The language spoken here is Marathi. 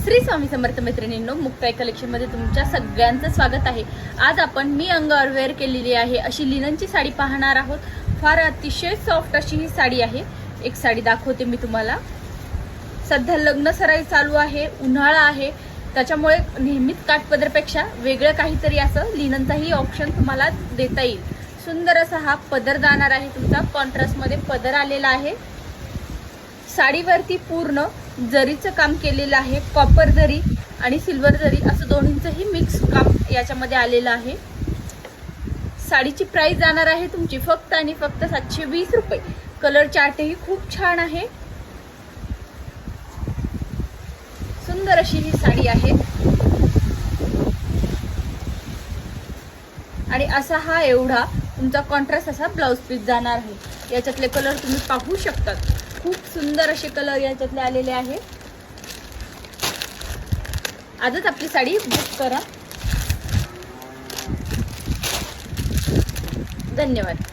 श्री स्वामी समर्थ मैत्रिणींनो, मुक्ताई कलेक्शन मध्ये तुमच्या सगळ्यांचं स्वागत आहे। आज आपण मी अंगावर वेअर केलेली आहे अशी लिननची साडी पाहणार आहोत। फार अतिशय सॉफ्ट अशी ही साडी आहे। एक साडी दाखवते मी तुम्हाला। सध्या लग्न सराई चालू आहे, उन्हाळा आहे, त्याच्यामुळे नेहमीच काठपदरपेक्षा वेगळं काहीतरी असं लिननचाही ऑप्शन तुम्हाला देता येईल। सुंदर असा हा पदर जाणार आहे तुमचा, कॉन्ट्रास्ट मध्ये पदर आलेला आहे। साडीवरती पूर्ण जरीचं काम केलेलं आहे, कॉपर जरी आणि सिल्वर जरी असं दोन्हींचंही मिक्स काम याच्यामध्ये आलेलं आहे। साडीची प्राइस जाणार आहे तुमची फक्त आणि फक्त 720 रुपये। कलर चार्टही खूप छान आहे, सुंदर अशी ही साडी आहे। आणि असा हा एवढा तुमचा कॉन्ट्रास्ट असा ब्लाउज पीस जाणार आहे। याच्यातले कलर तुम्ही पाहू शकता, खूप सुंदर असे कलर याच्यातले आलेले आहे। आजच आपली साडी बुक करा। धन्यवाद।